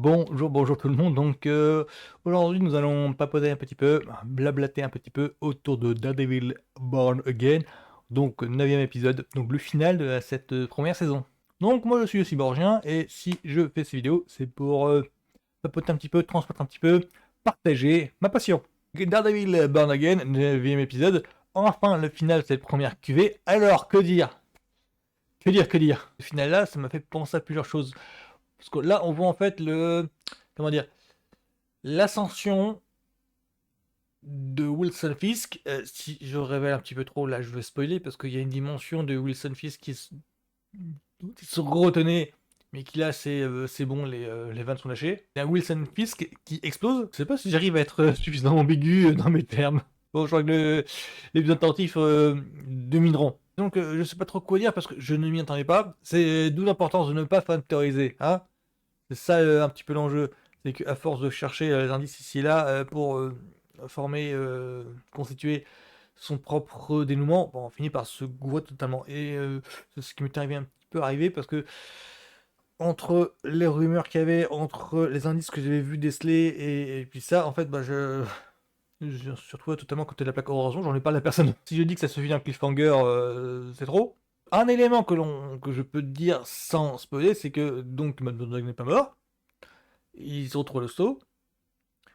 Bonjour tout le monde. Aujourd'hui, nous allons papoter un petit peu, blablater un petit peu autour de Daredevil Born Again. Donc, 9e épisode, donc le final de cette première saison. Donc, moi je suis aussi Borgien, et si je fais ces vidéos, c'est pour papoter un petit peu, transmettre un petit peu, partager ma passion. Daredevil Born Again, 9e épisode. Enfin, le final de cette première QV. Alors, que dire? Que dire? Ce final là, ça m'a fait penser à plusieurs choses. Parce que là, on voit en fait comment dire, l'ascension de Wilson Fisk. Si je révèle un petit peu trop, là, je vais spoiler parce qu'il y a une dimension de Wilson Fisk qui se retenait, mais qui là, c'est bon, les vannes sont lâchées. Il y a Wilson Fisk qui explose. Je sais pas si j'arrive à être suffisamment ambigu dans mes termes. Bon, je crois que les attentifs domineront. Donc, je sais pas trop quoi dire parce que je ne m'y attendais pas. C'est d'où l'importance de ne pas fan théoriser, hein. C'est ça un petit peu l'enjeu. C'est qu'à force de chercher les indices ici et là pour former, constituer son propre dénouement, bon, on finit par se gourer totalement. Et c'est ce qui m'est arrivé un petit peu arrivé parce que entre les rumeurs qu'il y avait, entre les indices que j'avais vu déceler et puis ça, en fait, bah, je me suis retrouvé totalement à côté de la plaque. Heureusement, j'en ai pas la personne. Si je dis que ça se finit en cliffhanger, c'est trop. Un élément que je peux te dire sans spoiler, c'est que donc Matt Murdock n'est pas mort. Il se retrouve à l'hosto.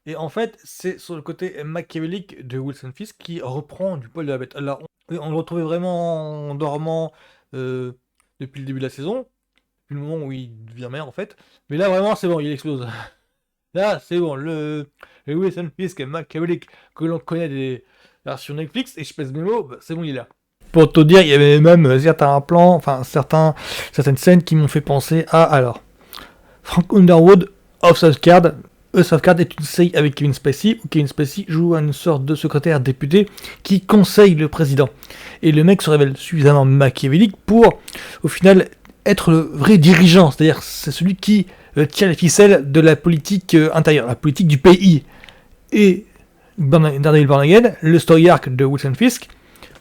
Et en fait, c'est sur le côté machiavélique de Wilson Fisk qui reprend du poil de la bête. Là, on le retrouvait vraiment en dormant euh, depuis le début de la saison, depuis le moment où il devient maire en fait. Mais là, vraiment, c'est bon, il explose. Là, c'est bon, le Wilson Fisk machiavélique que l'on connaît des versions Netflix, et je pèse mes mots, bah, c'est bon, il est là. Pour te dire, il y avait même certains plans, enfin certaines scènes qui m'ont fait penser à, alors, Frank Underwood, House of Cards. House of Cards est une série avec Kevin Spacey, où Kevin Spacey joue une sorte de secrétaire député qui conseille le président. Et le mec se révèle suffisamment machiavélique pour, au final, être le vrai dirigeant. C'est-à-dire, c'est celui qui tient les ficelles de la politique intérieure, la politique du pays. Et Daredevil Born Again, le story arc de Wilson Fisk,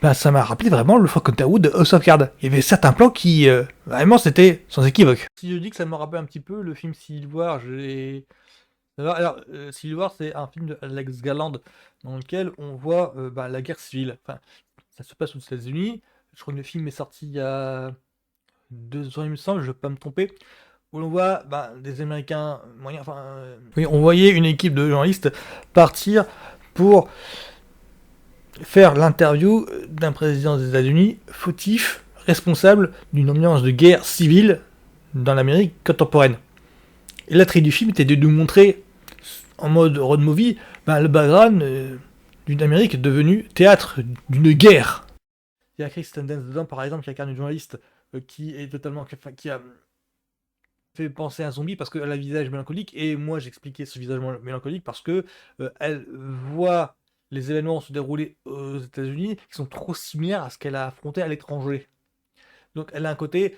bah, ça m'a rappelé vraiment le Frank Underwood de House of Cards. Il y avait certains plans qui, vraiment, c'était sans équivoque. Si je dis que ça me rappelle un petit peu le film Civil War, alors, Civil War, c'est un film de Alex Garland dans lequel on voit bah, la guerre civile. Enfin, ça se passe aux États-Unis. Je crois que le film est sorti il y a 2 ans, il me semble, je ne vais pas me tromper. Où l'on voit bah, des Américains moyens. Enfin, oui, on voyait une équipe de journalistes partir pour faire l'interview d'un président des États-Unis fautif, responsable d'une ambiance de guerre civile dans l'Amérique contemporaine. Et l'attrait du film était de nous montrer, en mode road movie, bah, le background d'une Amérique devenue théâtre d'une guerre. Il y a Kristen Dunst dedans, par exemple, qui incarne une journaliste qui est totalement. Qui a fait penser à un zombie parce qu'elle a un visage mélancolique, et moi j'expliquais ce visage mélancolique parce que elle voit les événements se dérouler aux États-Unis qui sont trop similaires à ce qu'elle a affronté à l'étranger. Donc elle a un côté,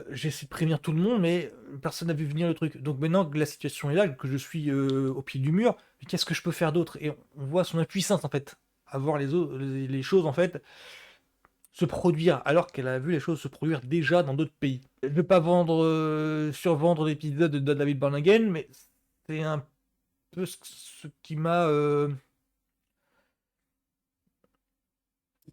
j'essaie de prévenir tout le monde, mais personne n'a vu venir le truc. Donc maintenant que la situation est là, que je suis au pied du mur, qu'est-ce que je peux faire d'autre? Et on voit son impuissance en fait, à voir les choses en fait se produire, alors qu'elle a vu les choses se produire déjà dans d'autres pays. Je ne vais pas survendre l'épisode de David Born Again, mais c'est un peu ce qui m'a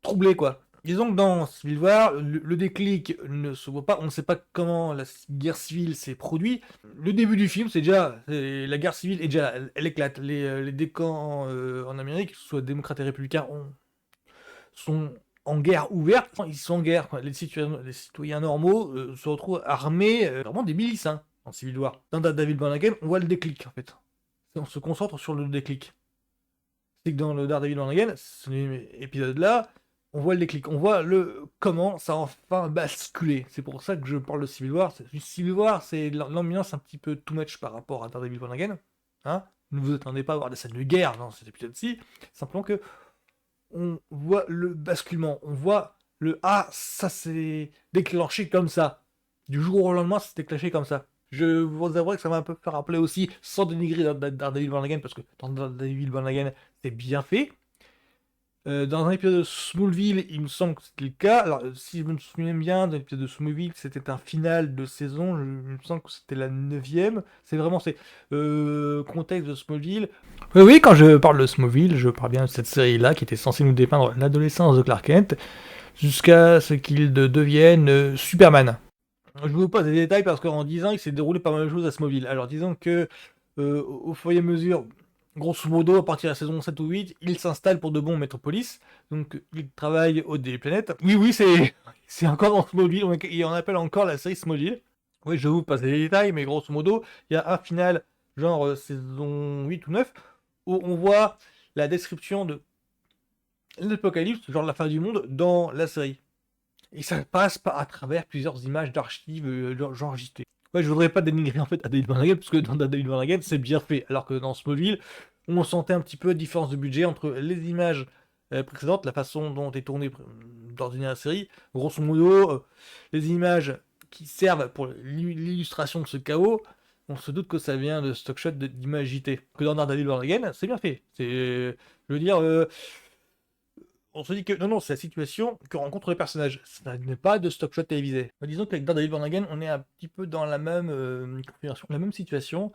troublé, quoi. Disons que dans Civil War, le déclic ne se voit pas, on ne sait pas comment la guerre civile s'est produite. Le début du film, la guerre civile est déjà là, elle éclate. Les deux camps en Amérique, que ce soit démocrates et républicains, sont en guerre ouverte. Enfin, ils sont en guerre, quoi. Les citoyens normaux se retrouvent armés, vraiment des milices, hein, en Civil War. Dans Daredevil Born Again, on voit le déclic, en fait. On se concentre sur le déclic. C'est que dans le Daredevil Born Again, cet épisode-là, on voit le déclic, on voit comment ça a enfin basculé. C'est pour ça que je parle de Civil War. Civil War, c'est l'ambiance un petit peu too much par rapport à Daredevil Born Again. Hein, ne vous attendez pas à voir des scènes de guerre dans cet épisode-ci. Simplement que on voit le basculement, on voit ah, ça s'est déclenché comme ça. Du jour au lendemain, ça s'est déclenché comme ça. Je vous avouerai que ça m'a un peu fait rappeler aussi, sans dénigrer Daredevil Born Again, parce que dans Daredevil Born Again, c'est bien fait. Dans un épisode de Smallville, il me semble que c'était le cas. Alors, si je me souviens bien, dans l'épisode de Smallville, c'était un final de saison. Il me semble que c'était la 9e. C'est contexte de Smallville. Oui, oui, quand je parle de Smallville, je parle bien de cette série-là qui était censée nous dépeindre l'adolescence de Clark Kent jusqu'à ce qu'il devienne Superman. Je vous passe des détails parce qu'en 10 ans, il s'est déroulé pas mal de choses à Smallville. Alors, disons que au fur et à mesure, grosso modo, à partir de la saison 7 ou 8, il s'installe pour de bon Metropolis. Donc, il travaille au des planètes. Oui, oui, c'est encore dans Smallville. Et on appelle encore la série Smallville. Oui, je vous passe les détails, mais grosso modo, il y a un final, genre saison 8 ou 9, où on voit la description de l'apocalypse, genre la fin du monde, dans la série. Et ça passe à travers plusieurs images d'archives, genre JT. Ouais, je voudrais pas dénigrer en fait David Van Hagen, parce que dans David Van Hagen, c'est bien fait. Alors que dans Smallville, on sentait un petit peu la différence de budget entre les images précédentes, la façon dont est tournée d'ordinaire la série. Grosso modo, les images qui servent pour l'illustration de ce chaos, on se doute que ça vient de stock shot d'images JT. Que dans David Van Hagen, c'est bien fait. Je veux dire, on se dit que non, c'est la situation que rencontrent les personnages. Ça n'est pas de stock shot télévisé. Disons qu'avec Daredevil Born Again, on est un petit peu dans la même configuration, la même situation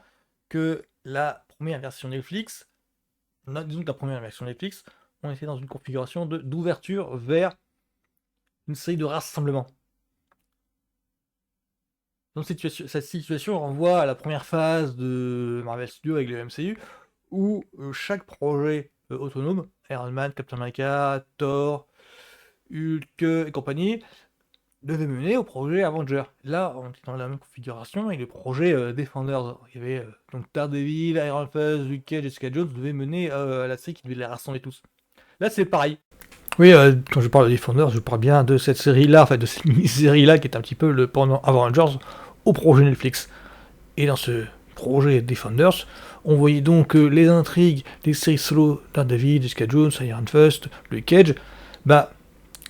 que la première version Netflix. Disons que la première version Netflix, on était dans une configuration d'ouverture vers une série de rassemblements. Donc cette situation renvoie à la première phase de Marvel Studios avec le MCU, où chaque projet autonome, Iron Man, Captain America, Thor, Hulk et compagnie, devait mener au projet Avenger. Là, on était dans la même configuration avec le projet Defenders. Il y avait donc Daredevil, Iron Fist, Luke Cage, Jessica Jones devaient mener à la série qui devait les rassembler tous. Là, c'est pareil. Oui, quand je parle de Defenders, je parle bien de cette série-là, enfin de cette mini-série-là qui est un petit peu le pendant Avengers au projet Netflix. Et dans ce projet Defenders, on voyait donc les intrigues des séries solo Daredevil, Jessica Jones, Iron Fist, Luke Cage,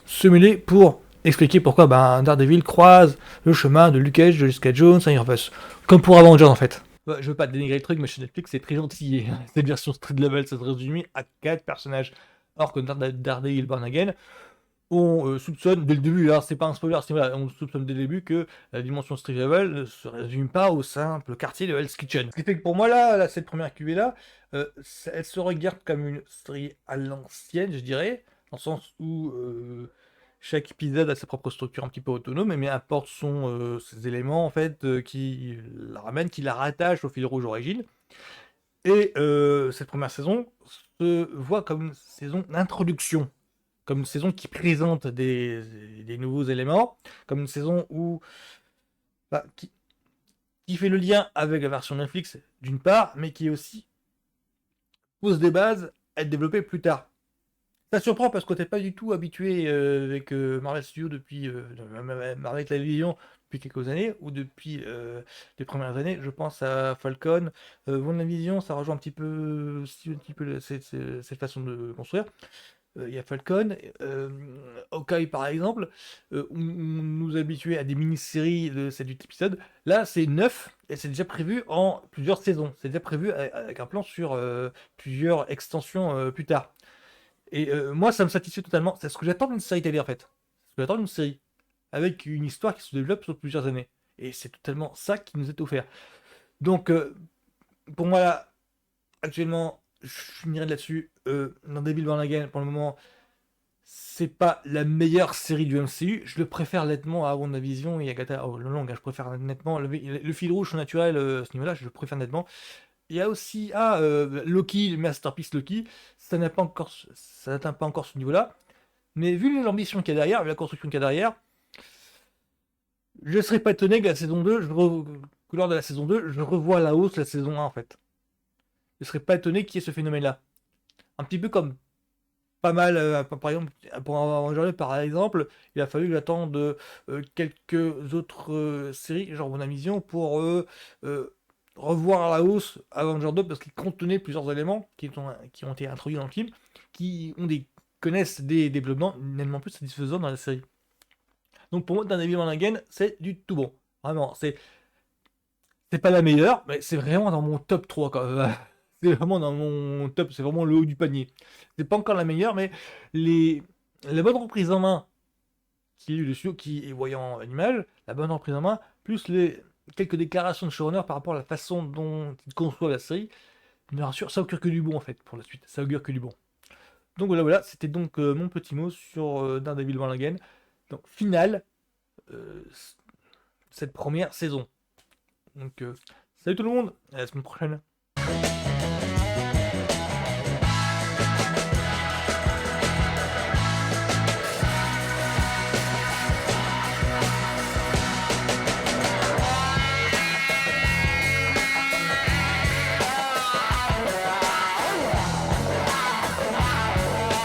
se mêler pour expliquer pourquoi Daredevil croise le chemin de Luke Cage, de Jessica Jones, Iron Fist. Comme pour Avengers en fait. Je veux pas dénigrer le truc, mais chez Netflix c'est très gentil. Cette version street level, ça se résume à 4 personnages. Alors que Daredevil Born Again, on soupçonne dès le début, alors c'est pas un spoiler, on soupçonne dès le début que la dimension street level ne se résume pas au simple quartier de Hell's Kitchen. Ce qui fait que pour moi là cette première QV là, elle se regarde comme une série à l'ancienne, je dirais, dans le sens où chaque épisode a sa propre structure un petit peu autonome, mais apporte ses éléments en fait qui la ramènent, qui la rattachent au fil rouge origine. Et cette première saison se voit comme une saison d'introduction, comme une saison qui présente des nouveaux éléments, comme une saison qui fait le lien avec la version Netflix d'une part, mais qui aussi pose des bases à être développées plus tard. Ça surprend parce que t'es pas du tout habitué avec Marvel Studios depuis Marvel Television depuis quelques années, ou depuis les premières années. Je pense à Falcon, WandaVision, ça rejoint un petit peu cette façon de construire. Il y a Falcon, Hawkeye par exemple, on nous habituait à des mini-séries de 7-8 épisodes. Là, c'est 9 et c'est déjà prévu en plusieurs saisons. C'est déjà prévu avec un plan sur plusieurs extensions plus tard. Et moi, ça me satisfait totalement. C'est ce que j'attends d'une série télé en fait. Ce que j'attends d'une série. Avec une histoire qui se développe sur plusieurs années. Et c'est totalement ça qui nous est offert. Donc, pour moi, là, actuellement, je finirai là-dessus. Dans Devil Born Again, pour le moment, c'est pas la meilleure série du MCU. Je le préfère nettement à WandaVision et Agatha Long. Je préfère nettement le fil rouge naturel à ce niveau-là. Je le préfère nettement. Il y a aussi Loki, le Masterpiece Loki. Ça n'atteint pas encore ce niveau-là. Mais vu l'ambition qu'il y a derrière, vu la construction qu'il y a derrière, je ne serais pas étonné que la saison 2, que lors de la saison 2, je revois à la hausse la saison 1 en fait. Je ne serais pas étonné qu'il y ait ce phénomène-là. Un petit peu comme pas mal, par exemple, pour Avengers, par exemple, il a fallu que j'attende quelques autres séries, genre WandaVision, pour revoir à la hausse Avengers 2 parce qu'il contenait plusieurs éléments qui ont été introduits dans le film, qui connaissent des développements nettement plus satisfaisants dans la série. Donc pour moi, Daredevil Born Again, c'est du tout bon. Vraiment, c'est pas la meilleure, mais c'est vraiment dans mon top 3 quand même. c'est vraiment dans mon top, c'est vraiment le haut du panier. C'est pas encore la meilleure, mais les la bonne reprise en main qui est eu dessus, qui est voyant l'image, la bonne reprise en main, plus les quelques déclarations de showrunner par rapport à la façon dont il conçoit la série, me rassure, ça augure que du bon en fait pour la suite, ça augure que du bon. Donc voilà, c'était donc mon petit mot sur Daredevil Born Again. Donc finale, euh, cette première saison. Donc salut tout le monde, à la semaine prochaine.